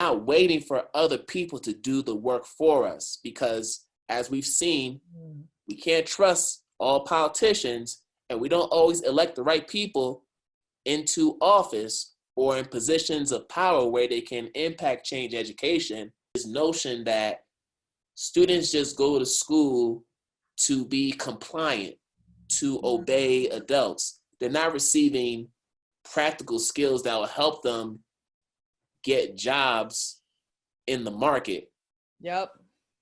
not waiting for other people to do the work for us, because as we've seen, we can't trust all politicians, and we don't always elect the right people into office or in positions of power where they can impact change education. This notion that students just go to school to be compliant, to obey adults. They're not receiving practical skills that will help them get jobs in the market. Yep.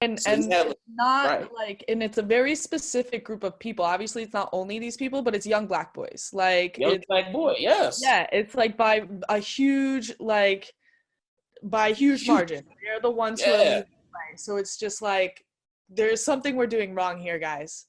And So and it's not right. like, and it's a very specific group of people. Obviously, it's not only these people, but it's young Black boys. Like, Young Black boy, yes. yeah, it's like by a huge, like, by a huge margin. They're the ones who are leading the way. So it's just like, there's something we're doing wrong here, guys.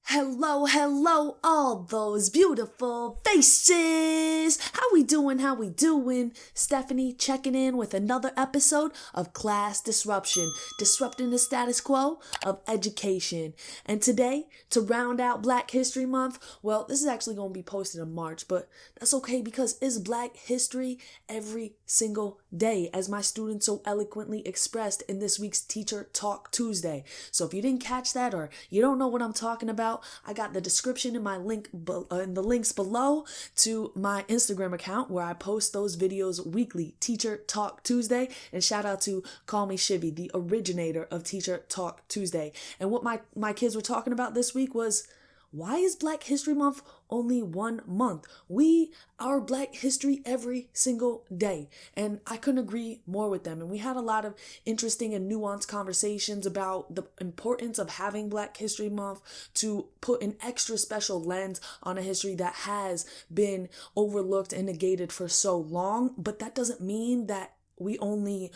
Hello, hello, all those beautiful faces. How we doing? How we doing? Stephanie checking in with another episode of Class Disruption, disrupting the status quo of education. And today, to round out Black History Month, well, this is actually going to be posted in March, but that's okay because it's Black History every single day, as my students so eloquently expressed in this week's Teacher Talk Tuesday. So if you didn't catch that or you don't know what I'm talking about, I got the description in my link in the links below to my Instagram account where I post those videos weekly, Teacher Talk Tuesday. And shout out to Kwame Sarfo-Mensah, the originator of Teacher Talk Tuesday. And what my kids were talking about this week was, why is Black History Month only 1 month? We are Black history every single day. And I couldn't agree more with them. And we had a lot of interesting and nuanced conversations about the importance of having Black History Month to put an extra special lens on a history that has been overlooked and negated for so long. But that doesn't mean that we only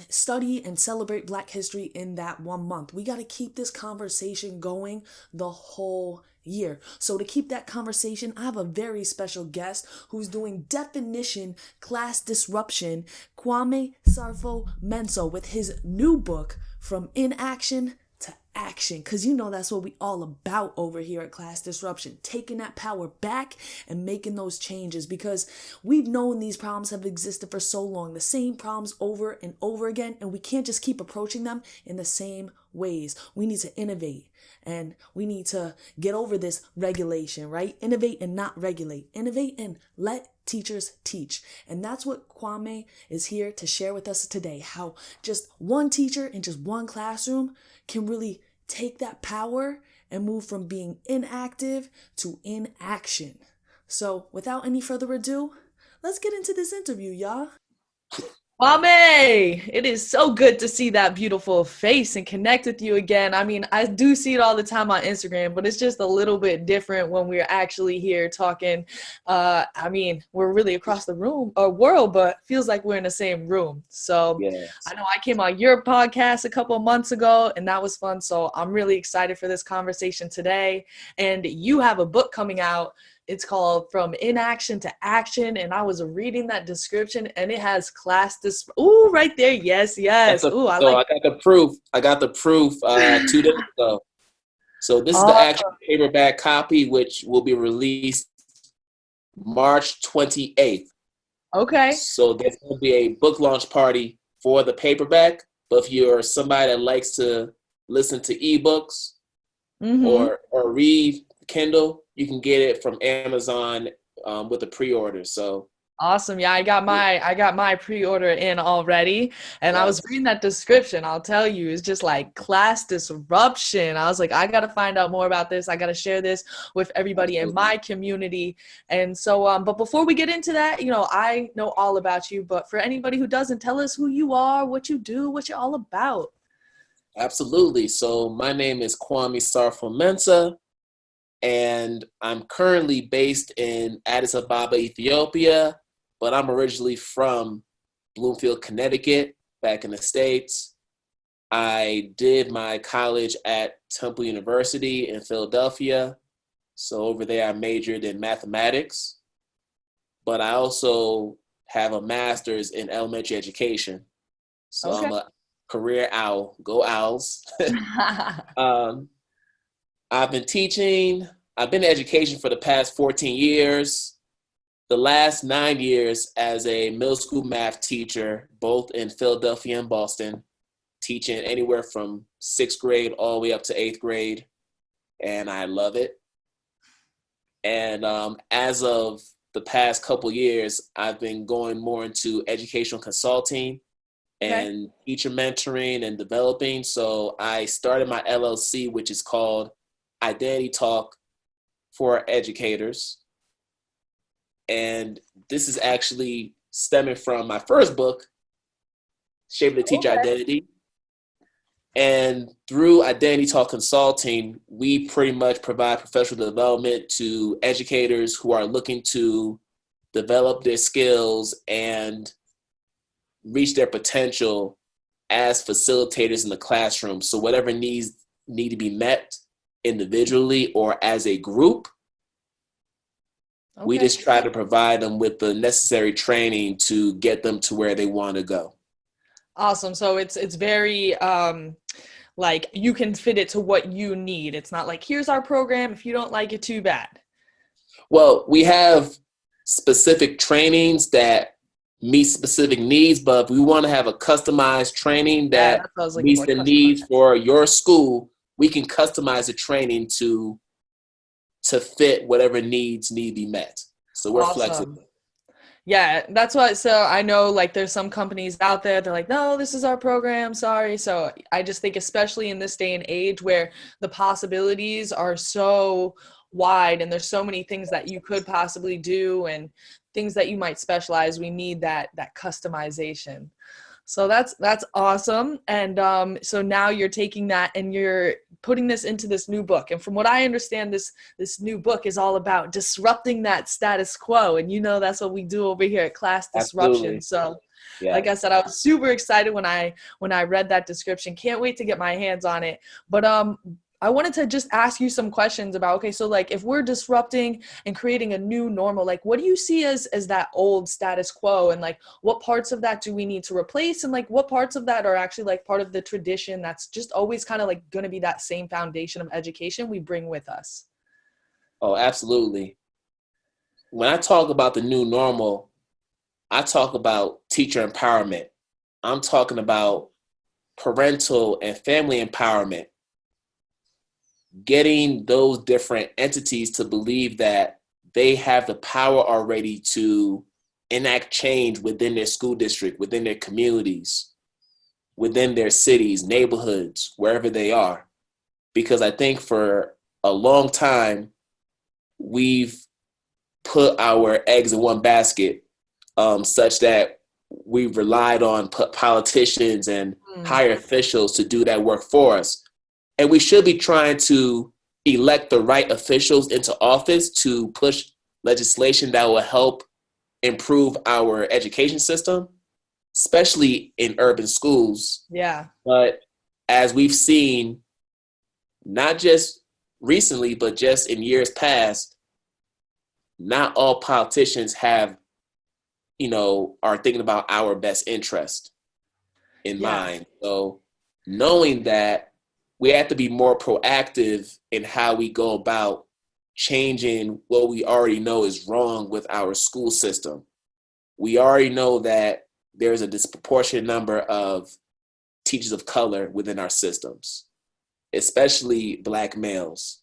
study and celebrate Black history in that 1 month. We got to keep this conversation going the whole year. So to keep that conversation, I have a very special guest who's doing definition class disruption, Kwame Sarfo-Mensah, with his new book, From Inaction to Action, because you know that's what we all about over here at Class Disruption, taking that power back and making those changes, because we've known these problems have existed for so long, the same problems over and over again, and we can't just keep approaching them in the same ways. We need to innovate, and we need to get over this regulation, right? Innovate and not regulate. Innovate and let teachers teach. And that's what Kwame is here to share with us today, how just one teacher in just one classroom can really take that power and move from being inactive to inaction. So without any further ado, let's get into this interview, y'all. Kwame, it is so good to see that beautiful face and connect with you again. I mean, I do see it all the time on Instagram, but it's just a little bit different when we're actually here talking. I mean, we're really across the room or world, but feels like we're in the same room. So yes. I know I came on your podcast a couple of months ago, and that was fun. So I'm really excited for this conversation today. And you have a book coming out. It's called From Inaction to Action, and I was reading that description, and it has class ooh, right there, yes. Ooh, I got the proof. I got the proof 2 days ago. So this is the actual paperback copy, which will be released March 28th. Okay. So there's going to be a book launch party for the paperback, but if you're somebody that likes to listen to ebooks or read Kindle, you can get it from Amazon with a pre-order. So awesome. Yeah, I got my pre-order in already, and I was reading that description. I'll tell you, it's just like class disruption. I was like, I got to find out more about this. I got to share this with everybody in my community. And so, but before we get into that, you know, I know all about you, but for anybody who doesn't, tell us who you are, what you do, what you're all about. Absolutely. So my name is Kwame Sarfo-Mensah, and I'm currently based in Addis Ababa, Ethiopia, but I'm originally from Bloomfield, Connecticut, back in the States. I did my college at Temple University in Philadelphia. So over there, I majored in mathematics, but I also have a master's in elementary education. So I'm a career owl. Go Owls. I've been teaching. I've been in education for the past 14 years. the last 9 years as a middle school math teacher, both in Philadelphia and Boston, teaching anywhere from 6th grade all the way up to 8th grade. And I love it. And as of the past couple years, I've been going more into educational consulting and teacher mentoring and developing. So I started my LLC, which is called Identity Talk for Educators. And this is actually stemming from my first book, Shaping the Teacher Identity. And through Identity Talk Consulting, we pretty much provide professional development to educators who are looking to develop their skills and reach their potential as facilitators in the classroom. So whatever needs need to be met individually or as a group, we just try to provide them with the necessary training to get them to where they want to go. Awesome. So it's very like you can fit it to what you need. It's not like, here's our program. If you don't like it, too bad. Well, we have specific trainings that meet specific needs, but if we want to have a customized training that meets the needs for your school, we can customize the training to fit whatever needs need to be met. So we're flexible. Yeah, that's what, so I know like there's some companies out there, they're like, no, this is our program, sorry. So I just think especially in this day and age where the possibilities are so wide and there's so many things that you could possibly do and things that you might specialize, we need that customization. So that's awesome. And so now you're taking that and you're putting this into this new book. And from what I understand, this new book is all about disrupting that status quo. And that's what we do over here at Class Disruption. Absolutely. So like I said, I was super excited when I read that description. Can't wait to get my hands on it. But I wanted to just ask you some questions about, okay, so like if we're disrupting and creating a new normal, like what do you see as that old status quo, and like what parts of that do we need to replace, and like what parts of that are actually like part of the tradition that's just always kind of like going to be that same foundation of education we bring with us? Oh, absolutely. When I talk about the new normal, I talk about teacher empowerment. I'm talking about parental and family empowerment. Getting those different entities to believe that they have the power already to enact change within their school district, within their communities, within their cities, neighborhoods, wherever they are. Because I think for a long time, we've put our eggs in one basket, such that we've relied on politicians and higher officials to do that work for us. And we should be trying to elect the right officials into office to push legislation that will help improve our education system, especially in urban schools. Yeah. But as we've seen, not just recently, but just in years past, not all politicians are thinking about our best interest in mind. So knowing that, we have to be more proactive in how we go about changing what we already know is wrong with our school system. We already know that there's a disproportionate number of teachers of color within our systems, especially Black males.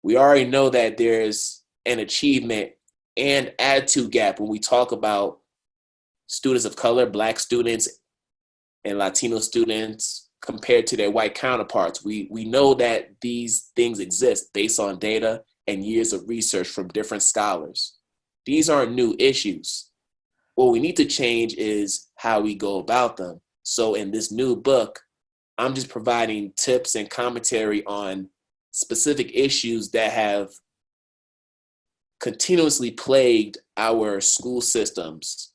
We already know that there's an achievement and attitude gap when we talk about students of color, Black students and Latino students, compared to their white counterparts. We know that these things exist based on data and years of research from different scholars. These aren't new issues. What we need to change is how we go about them. So in this new book, I'm just providing tips and commentary on specific issues that have continuously plagued our school systems,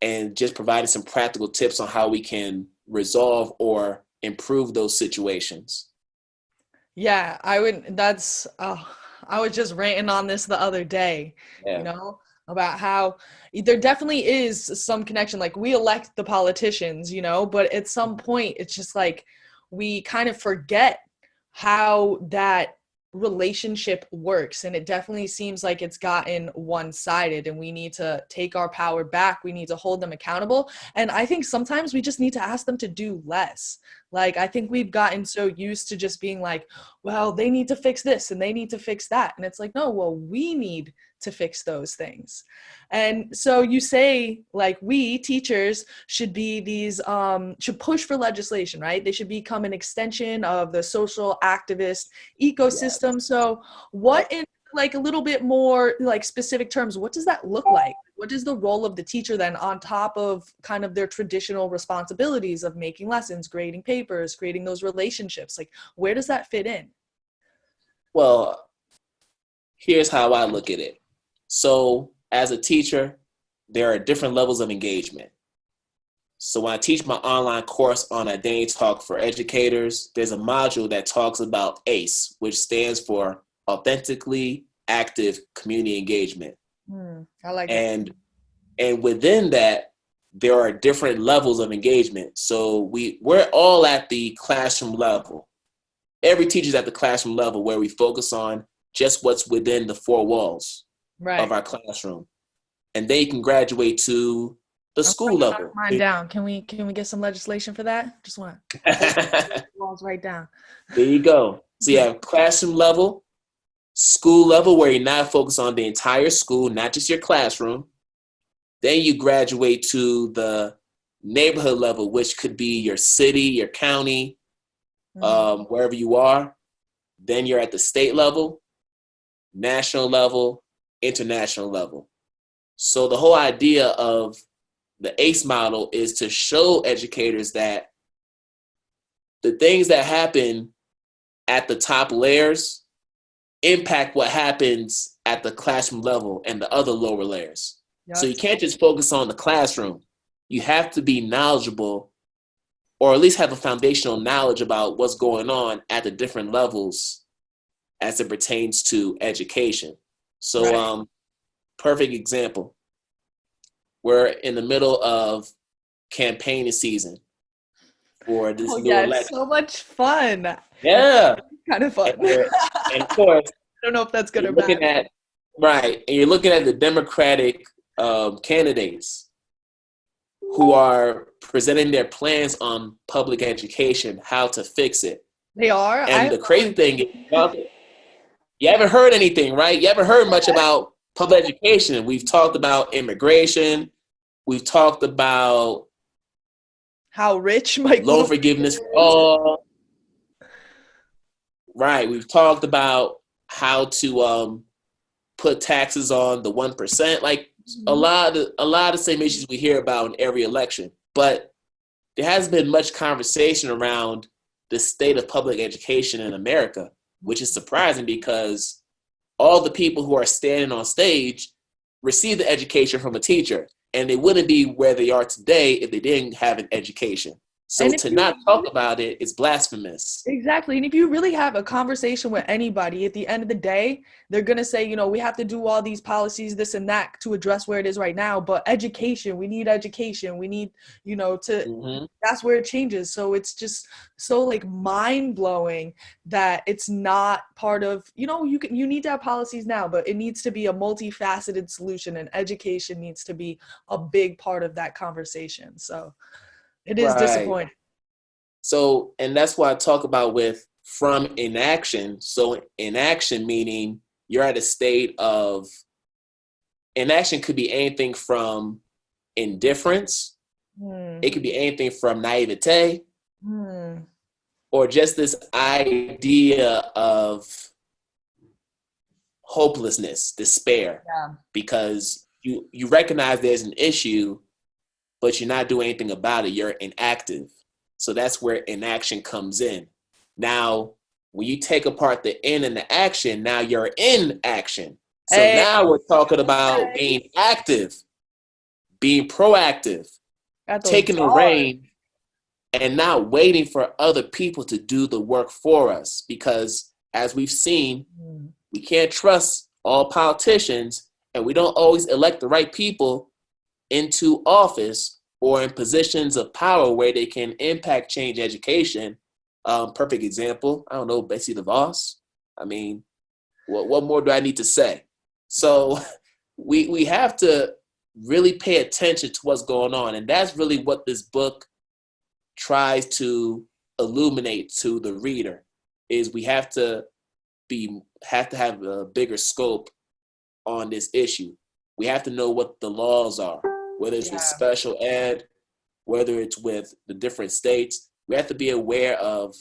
and just providing some practical tips on how we can resolve or improve those situations. Yeah, I was just ranting on this the other day, about how there definitely is some connection. Like we elect the politicians, but at some point it's just like we kind of forget how that relationship works, and it definitely seems like it's gotten one-sided, and we need to take our power back. We need to hold them accountable, and I think sometimes we just need to ask them to do less. Like, I think we've gotten so used to just being like, well, they need to fix this and they need to fix that, and it's like, no, well, we need to fix those things. And so you say, like, we teachers should be these should push for legislation, right? They should become an extension of the social activist ecosystem. Yes. So what, in like a little bit more like specific terms, what does that look like? What is the role of the teacher then, on top of kind of their traditional responsibilities of making lessons, grading papers, creating those relationships? Like, where does that fit in? Well, here's how I look at it. So as a teacher, there are different levels of engagement. So when I teach my online course on Identity Talk for Educators, there's a module that talks about ACE, which stands for Authentically Active Community Engagement. I like that. And within that, there are different levels of engagement. So we're all at the classroom level. Every teacher's at the classroom level, where we focus on just what's within the four walls of our classroom. And then you can graduate to the school level. Mine down. Can we get some legislation for that? Just want to walls right down. There you go. So you have classroom level, school level, where you're not focused on the entire school, not just your classroom. Then you graduate to the neighborhood level, which could be your city, your county, wherever you are. Then you're at the state level, national level, international level. So the whole idea of the ACE model is to show educators that the things that happen at the top layers impact what happens at the classroom level and the other lower layers. Yep. So you can't just focus on the classroom. You have to be knowledgeable, or at least have a foundational knowledge about what's going on at the different levels as it pertains to education. So, perfect example. We're in the middle of campaigning season for this new election. So much fun. Yeah. Kind of fun. And of course, I don't know if that's good or bad. And you're looking at the Democratic candidates who are presenting their plans on public education, how to fix it. They are? And the crazy thing is, you haven't heard anything, right? You haven't heard much about public education. We've talked about immigration. We've talked about how rich might loan forgiveness for all. Right. We've talked about how to put taxes on the 1%. Like a lot of the same issues we hear about in every election. But there hasn't been much conversation around the state of public education in America, which is surprising because all the people who are standing on stage receive the education from a teacher, and they wouldn't be where they are today if they didn't have an education. So to not talk about it is blasphemous. Exactly. And if you really have a conversation with anybody, at the end of the day, they're going to say, you know, we have to do all these policies, this and that, to address where it is right now. But education, we need education. We need, you know, that's where it changes. So it's just so like mind blowing that it's not part of, you know, you need to have policies now, but it needs to be a multifaceted solution, and education needs to be a big part of that conversation. So it is disappointing. So, and that's why I talk about from inaction. So inaction meaning you're at a state of, inaction could be anything from indifference. It could be anything from naivete, or just this idea of hopelessness, despair, because you recognize there's an issue, but you're not doing anything about it. You're inactive. So that's where inaction comes in. Now, when you take apart the in and the action, now you're in action. So now we're talking about being active, being proactive, taking the reign, and not waiting for other people to do the work for us. Because as we've seen, we can't trust all politicians, and we don't always elect the right people into office or in positions of power where they can impact change education. Perfect example, I don't know, Betsy DeVos. I mean, what more do I need to say? So we have to really pay attention to what's going on. And that's really what this book tries to illuminate to the reader, is we have to have a bigger scope on this issue. We have to know what the laws are, whether it's with special ed, whether it's with the different states. We have to be aware of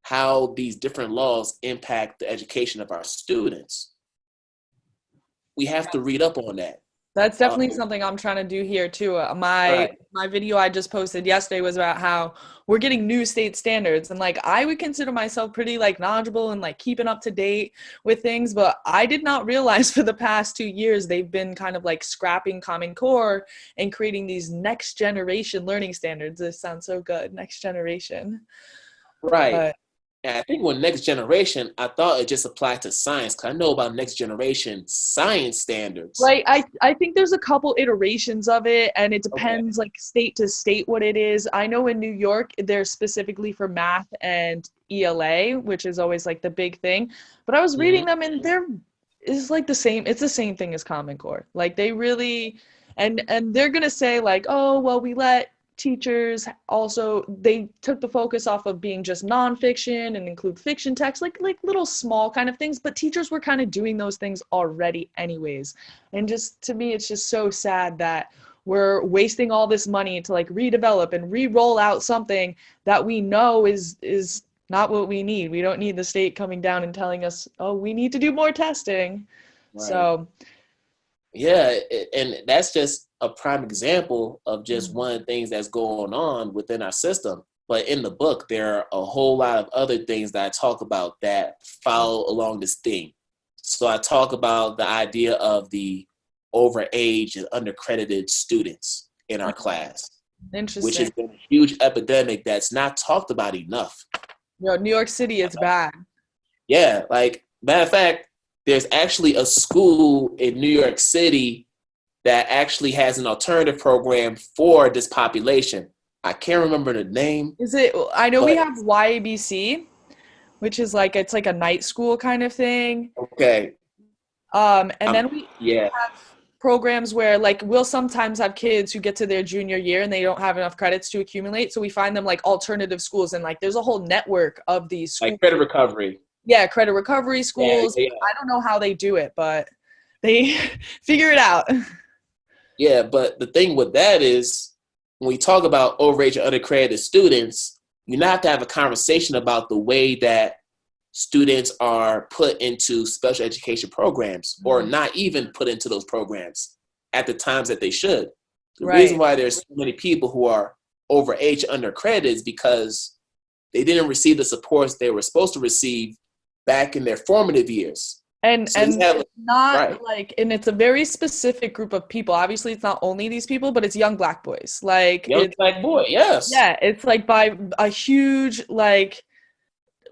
how these different laws impact the education of our students. We have to read up on that. That's definitely something I'm trying to do here too. My video I just posted yesterday was about how we're getting new state standards, and like I would consider myself pretty like knowledgeable and like keeping up to date with things, but I did not realize for the past 2 years they've been kind of like scrapping Common Core and creating these next generation learning standards. This sounds so good, next generation. Right. But and I think with next generation, I thought it just applied to science, because I know about next generation science standards. right, I think there's a couple iterations of it, and it depends like state to state what it is. I know in New York, they're specifically for math and ELA, which is always like the big thing. But I was reading them, and it's like the same. It's the same thing as Common Core. Like they really, and they're gonna say like, oh well, we let teachers also, they took the focus off of being just nonfiction and include fiction text, like little small kind of things, but teachers were kind of doing those things already anyways. And just to me, it's just so sad that we're wasting all this money to like redevelop and re-roll out something that we know is not what we need. We don't need the state coming down and telling us, oh, we need to do more testing. Right. So yeah, and that's just a prime example of just one of the things that's going on within our system. But in the book, there are a whole lot of other things that I talk about that follow along this theme. So I talk about the idea of the overage and undercredited students in our class. Interesting. Which has been a huge epidemic that's not talked about enough. Yo, New York City, it's bad. Yeah, like, matter of fact, there's actually a school in New York City that actually has an alternative program for this population. I can't remember the name. Is it, I know we have YABC, which is like, it's like a night school kind of thing. Okay. And then we have programs where like we'll sometimes have kids who get to their junior year and they don't have enough credits to accumulate. So we find them like alternative schools, and like there's a whole network of these schools. Like credit recovery. Yeah, credit recovery schools. Yeah. I don't know how they do it, but they figure it out. Yeah, but the thing with that is, when we talk about overage and unaccredited students, you now have to have a conversation about the way that students are put into special education programs, or not even put into those programs at the times that they should. The reason why there's so many people who are overage and undercredited is because they didn't receive the supports they were supposed to receive back in their formative years. And so it's not like, and it's a very specific group of people. Obviously, it's not only these people, but it's young Black boys. Like young Black boy, yes. Yeah, it's like by a huge, like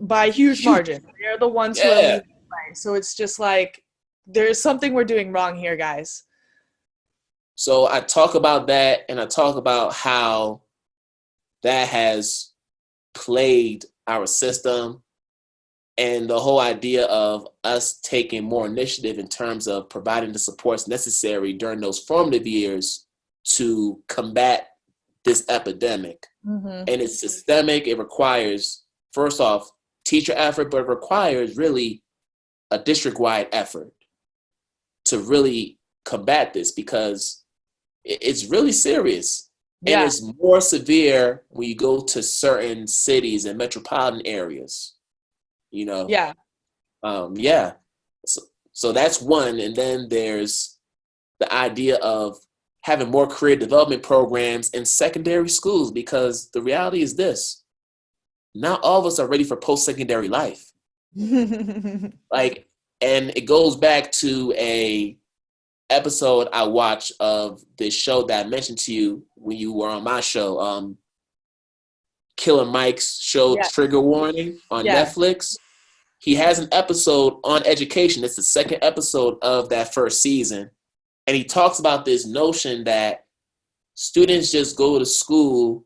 by huge margin. They're the ones who are leading the way. So it's just like, there's something we're doing wrong here, guys. So I talk about that, and I talk about how that has plagued our system, and the whole idea of us taking more initiative in terms of providing the supports necessary during those formative years to combat this epidemic. And it's systemic. It requires, first off, teacher effort, but it requires really a district-wide effort to really combat this, because it's really serious. And it's more severe when you go to certain cities and metropolitan areas. You know? So that's one. And then there's the idea of having more career development programs in secondary schools, because the reality is this: not all of us are ready for post-secondary life. Like, and it goes back to a episode I watched of this show that I mentioned to you when you were on my show, Killer Mike's show, Trigger Warning, on Netflix. He has an episode on education. It's the second episode of that first season. And he talks about this notion that students just go to school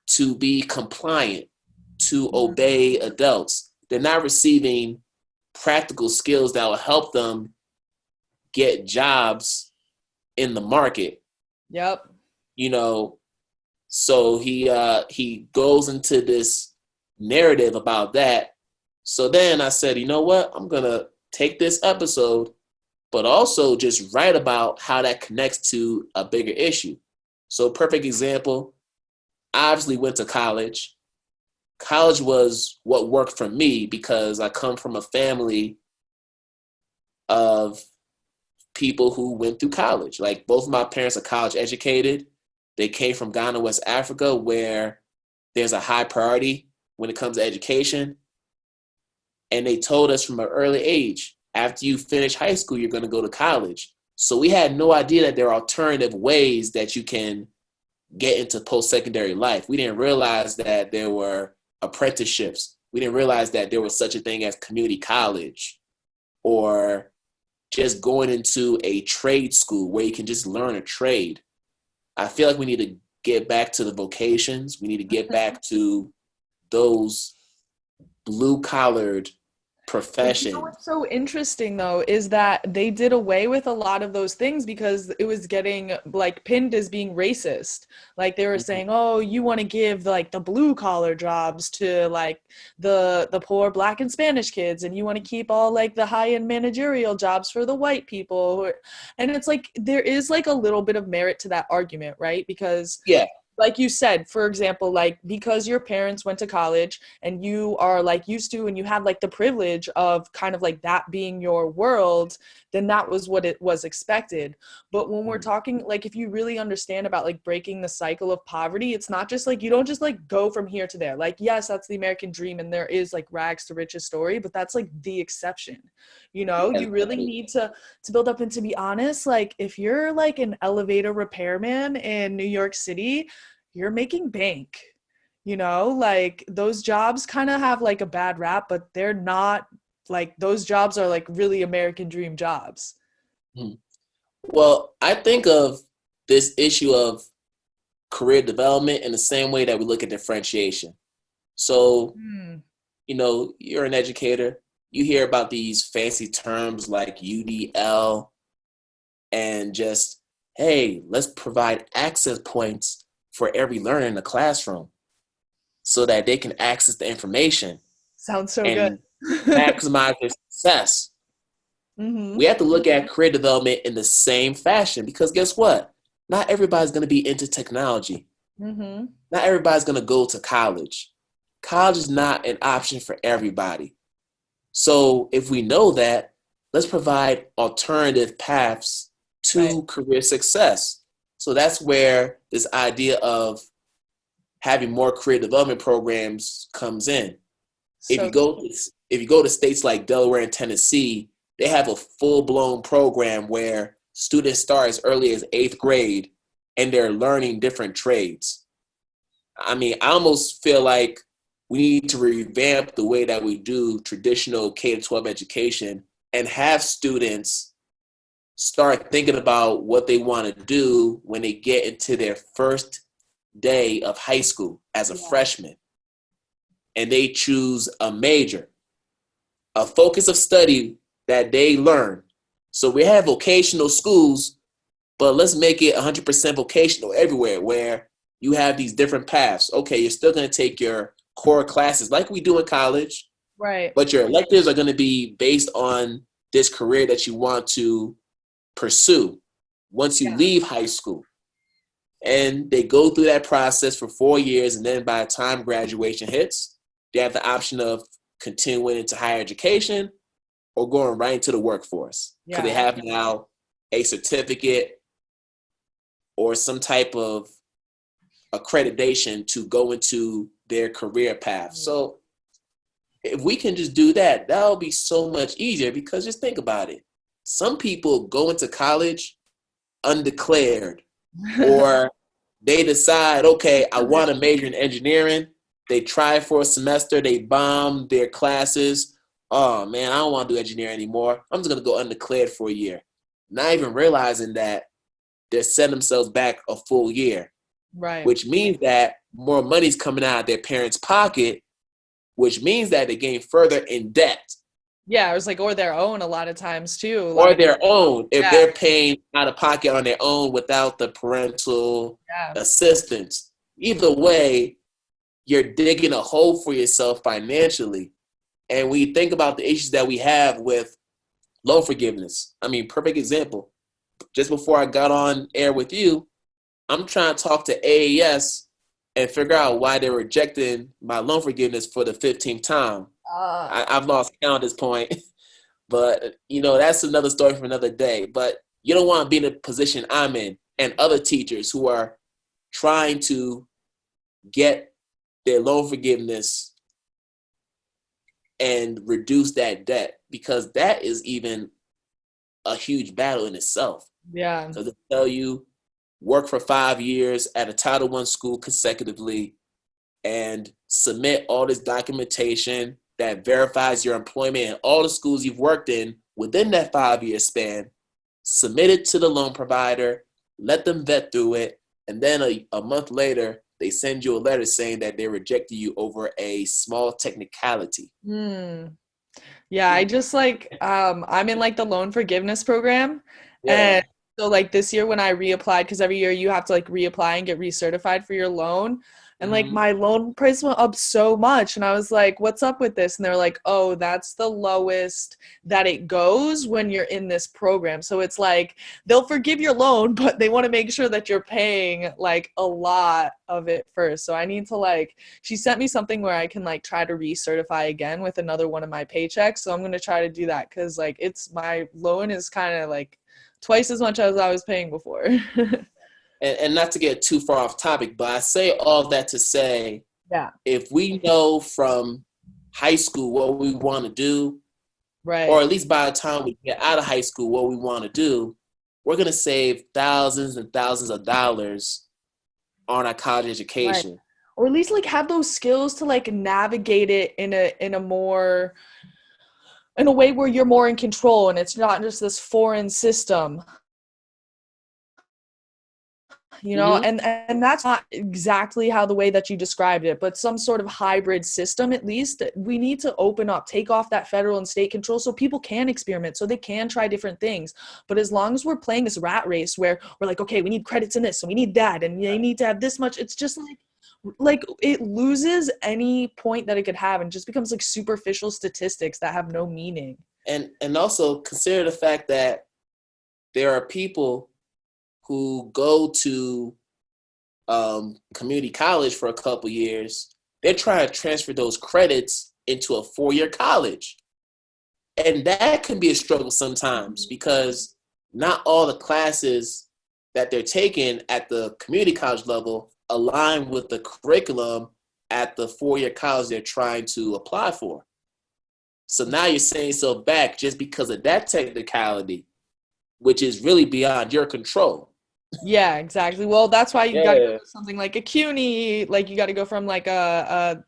to be compliant, to obey adults. They're not receiving practical skills that will help them get jobs in the market. Yep. You know, so he goes into this narrative about that. So then I said, you know what? I'm going to take this episode, but also just write about how that connects to a bigger issue. So perfect example, I obviously went to college. College was what worked for me because I come from a family of people who went through college. Like both of my parents are college educated. They came from Ghana, West Africa, where there's a high priority when it comes to education. And they told us from an early age, after you finish high school, you're going to go to college. So we had no idea that there are alternative ways that you can get into post-secondary life. We didn't realize that there were apprenticeships. We didn't realize that there was such a thing as community college or just going into a trade school where you can just learn a trade. I feel like we need to get back to the vocations. We need to get back to those blue-collared professions. You know what's so interesting though is that they did away with a lot of those things because it was getting like pinned as being racist. Like they were saying, oh, you want to give like the blue collar jobs to like the poor Black and Spanish kids, and you want to keep all like the high end managerial jobs for the white people. And it's like there is like a little bit of merit to that argument, right? Because like you said, for example, like because your parents went to college and you are like used to and you have like the privilege of kind of like that being your world, then that was what it was expected. But when we're talking, like if you really understand about like breaking the cycle of poverty, it's not just like you don't just like go from here to there. Like, yes, that's the American dream and there is like rags to riches story, but that's like the exception. You know, you really need to build up. And to be honest, like if you're like an elevator repairman in New York City, you're making bank, you know, like those jobs kind of have like a bad rap, but they're not like those jobs are like really American dream jobs. Well, I think of this issue of career development in the same way that we look at differentiation. So, you know, you're an educator. You hear about these fancy terms like UDL and just, hey, let's provide access points for every learner in the classroom so that they can access the information. Sounds so and good. maximize their success. We have to look at career development in the same fashion because guess what? Not everybody's going to be into technology. Not everybody's going to go to college. College is not an option for everybody. So if we know that, let's provide alternative paths to career success. So that's where this idea of having more career development programs comes in. If you go to states like Delaware and Tennessee, they have a full-blown program where students start as early as 8th grade and they're learning different trades. I mean, I almost feel like we need to revamp the way that we do traditional K-12 education and have students start thinking about what they want to do when they get into their first day of high school as a freshman. And they choose a major, a focus of study that they learn. So we have vocational schools, but let's make it 100% vocational everywhere where you have these different paths. Okay, you're still going to take your core classes like we do in college, right? But your electives are going to be based on this career that you want to pursue once you leave high school. And they go through that process for 4 years, and then by the time graduation hits, they have the option of continuing into higher education or going right into the workforce. Because they have now a certificate or some type of accreditation to go into their career path. So if we can just do that, that'll be so much easier because just think about it. Some people go into college undeclared or they decide, okay, I want to major in engineering. They try for a semester, they bomb their classes. Oh man, I don't want to do engineering anymore. I'm just going to go undeclared for a year. Not even realizing that they're setting themselves back a full year. Right. Which means that more money's coming out of their parents' pocket, which means that they're getting further in debt. Yeah, it was like, or their own a lot of times too. A lot or of their own if yeah, they're paying out of pocket on their own without the parental yeah. assistance. Either way, you're digging a hole for yourself financially. And we think about the issues that we have with loan forgiveness. I mean, perfect example. Just before I got on air with you, I'm trying to talk to AAS and figure out why they're rejecting my loan forgiveness for the 15th time. I've lost count at this point, but that's another story for another day. But you don't want to be in the position I'm in and other teachers who are trying to get their loan forgiveness and reduce that debt, because that is even a huge battle in itself. Yeah. Because they tell you work for 5 years at a Title I school consecutively and submit all this documentation that verifies your employment in all the schools you've worked in within that 5-year span, submit it to the loan provider, let them vet through it, and then a month later, they send you a letter saying that they rejected you over a small technicality. Yeah, I just I'm in like the loan forgiveness program. Yeah. And so like this year when I reapplied, because every year you have to like reapply and get recertified for your loan. And like Mm-hmm. my loan price went up so much. And I was like, what's up with this? And they're like, oh, that's the lowest that it goes when you're in this program. So it's like they'll forgive your loan, but they want to make sure that you're paying like a lot of it first. So I need to she sent me something where I can like try to recertify again with another one of my paychecks. So I'm going to try to do that because like my loan is kind of like twice as much as I was paying before. And not to get too far off topic, but I say all that to say, Yeah. if we know from high school what we want to do, Right. or at least by the time we get out of high school what we want to do, we're going to save thousands and thousands of dollars on our college education. Right. Or at least like have those skills to like navigate it in a way where you're more in control and it's not just this foreign system. Mm-hmm. And that's not exactly how the way that you described it, but some sort of hybrid system. At least we need to open up, take off that federal and state control so people can experiment, so they can try different things. But as long as we're playing this rat race where we're like, okay, we need credits in this and we need that and they need to have this much, it's just like it loses any point that it could have and just becomes like superficial statistics that have no meaning. And also consider the fact that there are people who go to community college for a couple years. They're trying to transfer those credits into a 4-year college. And that can be a struggle sometimes because not all the classes that they're taking at the community college level align with the curriculum at the 4-year college they're trying to apply for. So now you're saying so back just because of that technicality, which is really beyond your control. Yeah, exactly. Well, that's why you got to go Yeah. to something like a CUNY. Like you got to go from like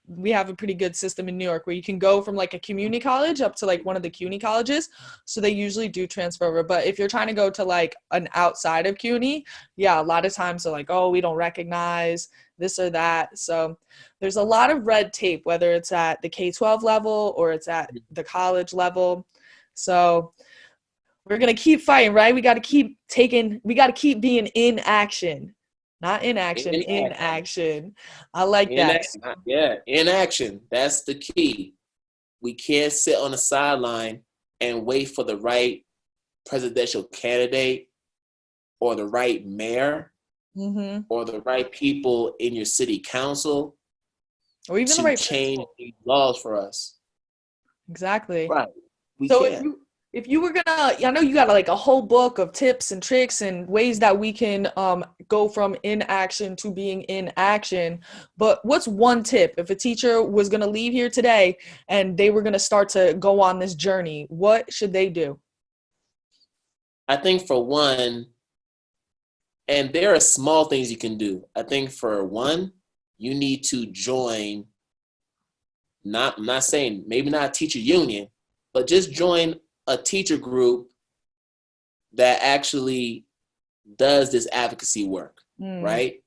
we have a pretty good system in New York where you can go from like a community college up to like one of the CUNY colleges. So they usually do transfer over. But if you're trying to go to like an outside of CUNY, yeah, a lot of times they're like, oh, we don't recognize this or that. So there's a lot of red tape, whether it's at the K-12 level or it's at the college level. So we're going to keep fighting, right? We got to keep being in action. Not inaction, in action. I like that. Yeah, inaction. That's the key. We can't sit on the sideline and wait for the right presidential candidate or the right mayor or the right people in your city council or even to the right change these laws for us. Exactly. Right. We So can't. if you were gonna, I know you got like a whole book of tips and tricks and ways that we can go from inaction to being in action, but what's one tip if a teacher was gonna leave here today and they were gonna start to go on this journey, what should they do? I think for one, and there are small things you can do. I think for one, you need to join, I'm not saying maybe not a teacher union, but just join a teacher group that actually does this advocacy work, right?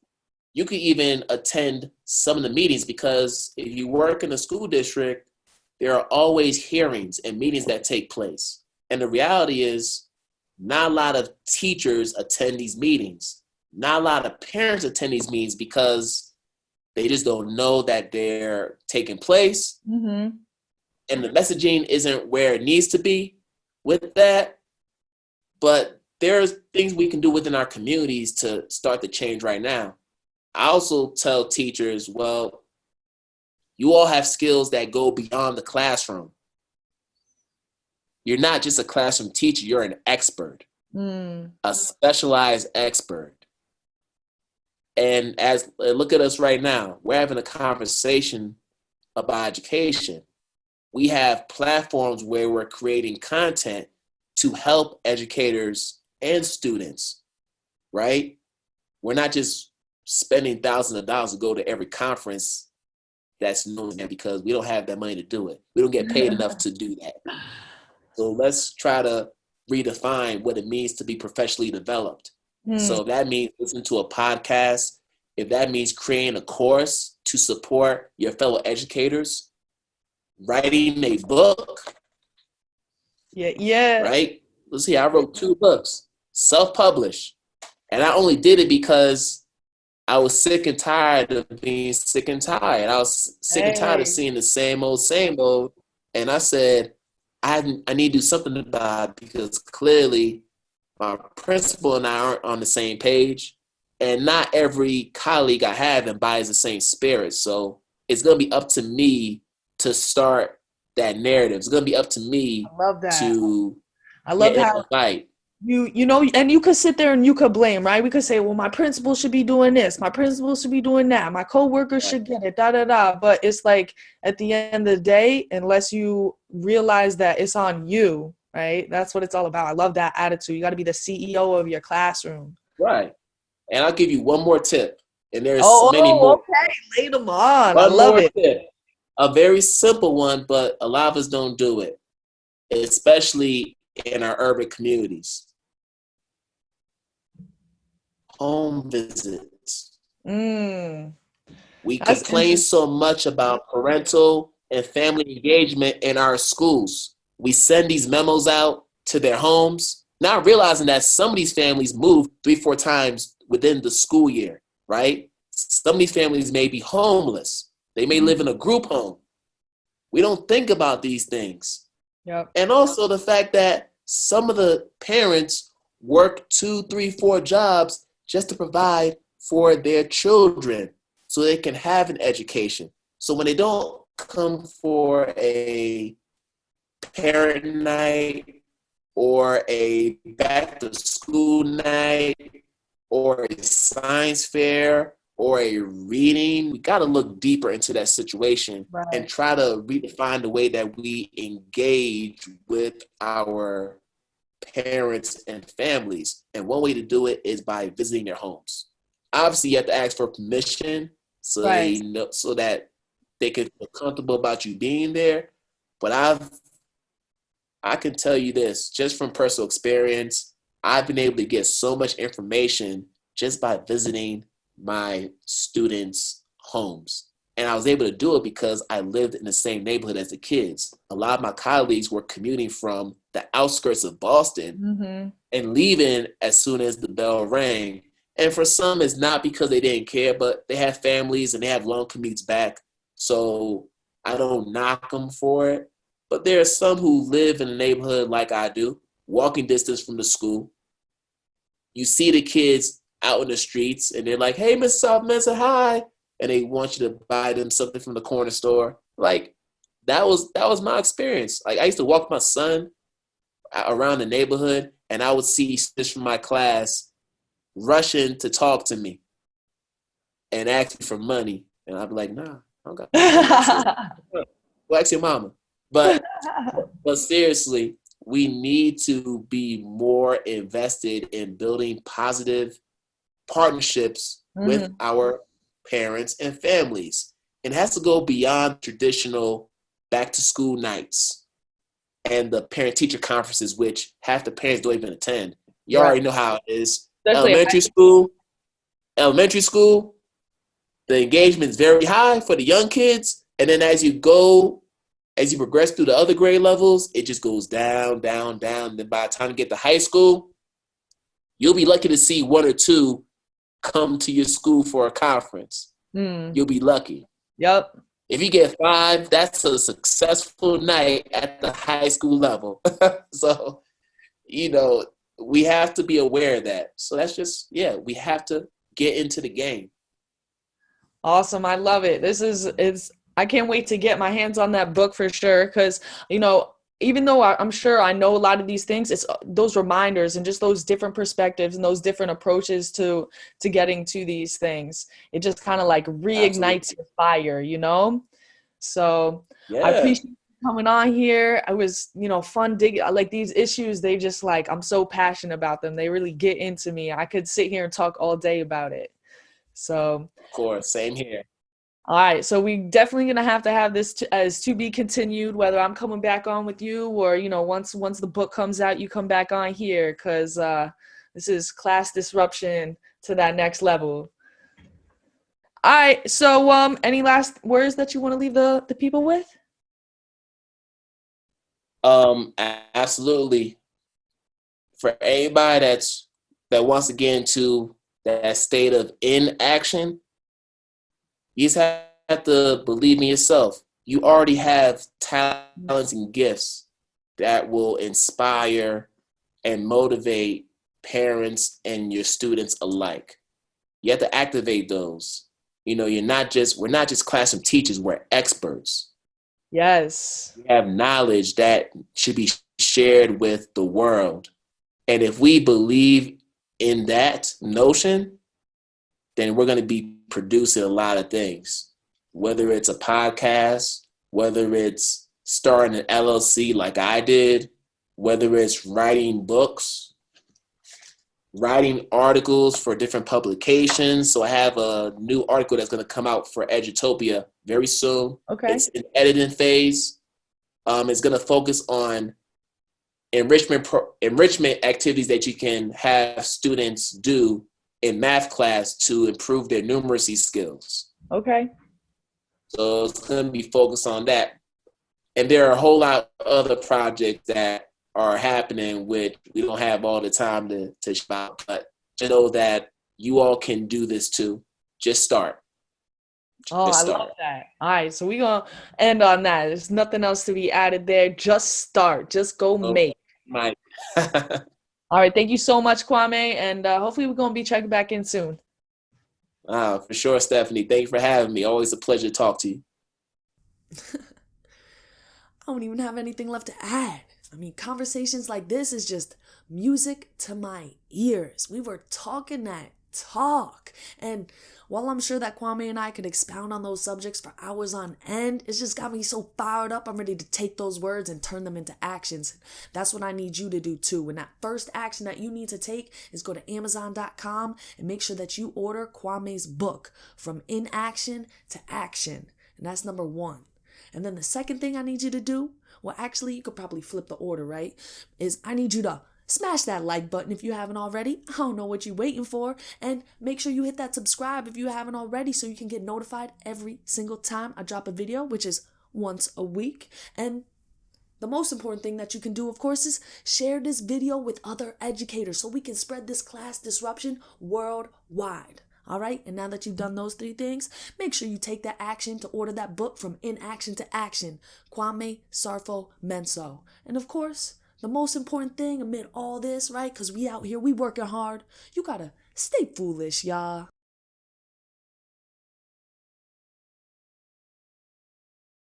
You could even attend some of the meetings because if you work in a school district, there are always hearings and meetings that take place. And the reality is not a lot of teachers attend these meetings. Not a lot of parents attend these meetings because they just don't know that they're taking place. Mm-hmm. And the messaging isn't where it needs to be with that. But there's things we can do within our communities to start the change right now. I also tell teachers, well, you all have skills that go beyond the classroom. You're not just a classroom teacher, you're an expert, a specialized expert. And look at us right now, we're having a conversation about education. We have platforms where we're creating content to help educators and students, right? We're not just spending thousands of dollars to go to every conference that's known because we don't have that money to do it. We don't get paid enough to do that. So let's try to redefine what it means to be professionally developed. So if that means listening to a podcast, if that means creating a course to support your fellow educators, writing a book. Yeah. Right? Let's see, I wrote 2 books, self-published. And I only did it because I was sick and tired of being sick and tired. I was sick and tired of seeing the same old. And I said, I need to do something about it because clearly my principal and I aren't on the same page. And not every colleague I have embodies the same spirit. So it's going to be up to me to start that narrative. It's going to be up to me to get in the fight. You know, and you could sit there and you could blame, right? We could say, well, my principal should be doing this. My principal should be doing that. My coworkers should get it, da. But it's like, at the end of the day, unless you realize that it's on you, right? That's what it's all about. I love that attitude. You got to be the CEO of your classroom. Right. And I'll give you one more tip. And there's many more. Okay. Lay them on. I love it. Tip. A very simple one, but a lot of us don't do it, especially in our urban communities. Home visits. We complain so much about parental and family engagement in our schools. We send these memos out to their homes, not realizing that some of these families move 3-4 times within the school year, right? Some of these families may be homeless. They may live in a group home. We don't think about these things. Yep. And also the fact that some of the parents work 2, 3, 4 jobs just to provide for their children so they can have an education. So when they don't come for a parent night or a back to school night or a science fair or a reading, we got to look deeper into that situation and try to redefine the way that we engage with our parents and families. And one way to do it is by visiting their homes. Obviously, you have to ask for permission so they know, so that they can feel comfortable about you being there. But I can tell you this, just from personal experience, I've been able to get so much information just by visiting my students' homes. And I was able to do it because I lived in the same neighborhood as the kids. A lot of my colleagues were commuting from the outskirts of Boston and leaving as soon as the bell rang. And for some, it's not because they didn't care, but they have families and they have long commutes back. So I don't knock them for it. But there are some who live in a neighborhood like I do, walking distance from the school. You see the kids out in the streets and they're like, hey, Mr. Sarfo-Mensah, hi. And they want you to buy them something from the corner store. Like, that was my experience. Like, I used to walk my son around the neighborhood and I would see students from my class rushing to talk to me and ask me for money. And I'd be like, nah, I don't got money. Well, ask your mama. But seriously, we need to be more invested in building positive partnerships with our parents and families. It has to go beyond traditional back to school nights and the parent teacher conferences, which half the parents don't even attend. You already know how it is. Elementary school, the engagement is very high for the young kids. And then as you go as you progress through the other grade levels, it just goes down, down, down. Then by the time you get to high school, you'll be lucky to see one or two come to your school for a conference. You'll be lucky. Yep. If you get 5, that's a successful night at the high school level. So, we have to be aware of that. So that's just, we have to get into the game. Awesome. I love it. I can't wait to get my hands on that book for sure. Cause even though I'm sure I know a lot of these things, it's those reminders and just those different perspectives and those different approaches to getting to these things. It just kind of like reignites your fire, So I appreciate you coming on here. I was, fun digging, like these issues, they just like, I'm so passionate about them. They really get into me. I could sit here and talk all day about it. So of course, same here. All right, so we definitely gonna have to have this as to be continued. Whether I'm coming back on with you, or once the book comes out, you come back on here, because this is class disruption to that next level. All right, so any last words that you want to leave the people with? Absolutely. For anybody that wants to get into that state of inaction, you just have to believe in yourself. You already have talents and gifts that will inspire and motivate parents and your students alike. You have to activate those. we're not just classroom teachers, we're experts. Yes. We have knowledge that should be shared with the world. And if we believe in that notion, then we're going to be producing a lot of things, whether it's a podcast, whether it's starting an LLC like I did, whether it's writing books, writing articles for different publications. So I have a new article that's going to come out for Edutopia very soon. Okay. It's in editing phase. It's going to focus on enrichment activities that you can have students do in math class to improve their numeracy skills. Okay. So it's going to be focused on that. And there are a whole lot of other projects that are happening, which we don't have all the time to shout, but to know that you all can do this too. Just start. I love that. All right, so we're going to end on that. There's nothing else to be added there. Just start. Just go make. All right, thank you so much, Kwame, and hopefully we're going to be checking back in soon. For sure, Stephanie. Thank you for having me. Always a pleasure to talk to you. I don't even have anything left to add. I mean, conversations like this is just music to my ears. We were talking that talk. And while I'm sure that Kwame and I could expound on those subjects for hours on end, it's just got me so fired up. I'm ready to take those words and turn them into actions. That's what I need you to do too. And that first action that you need to take is go to Amazon.com and make sure that you order Kwame's book, From Inaction to Action. And that's number 1. And then the second thing I need you to do, well, actually, you could probably flip the order, right? Is I need you to smash that like button if you haven't already. I don't know what you're waiting for. And make sure you hit that subscribe if you haven't already so you can get notified every single time I drop a video, which is once a week. And the most important thing that you can do, of course, is share this video with other educators so we can spread this class disruption worldwide. All right, and now that you've done those 3 things, make sure you take that action to order that book, From Inaction to Action, Kwame Sarfo-Mensah. And of course, the most important thing amid all this, right, because we out here, we working hard, you gotta stay foolish, y'all.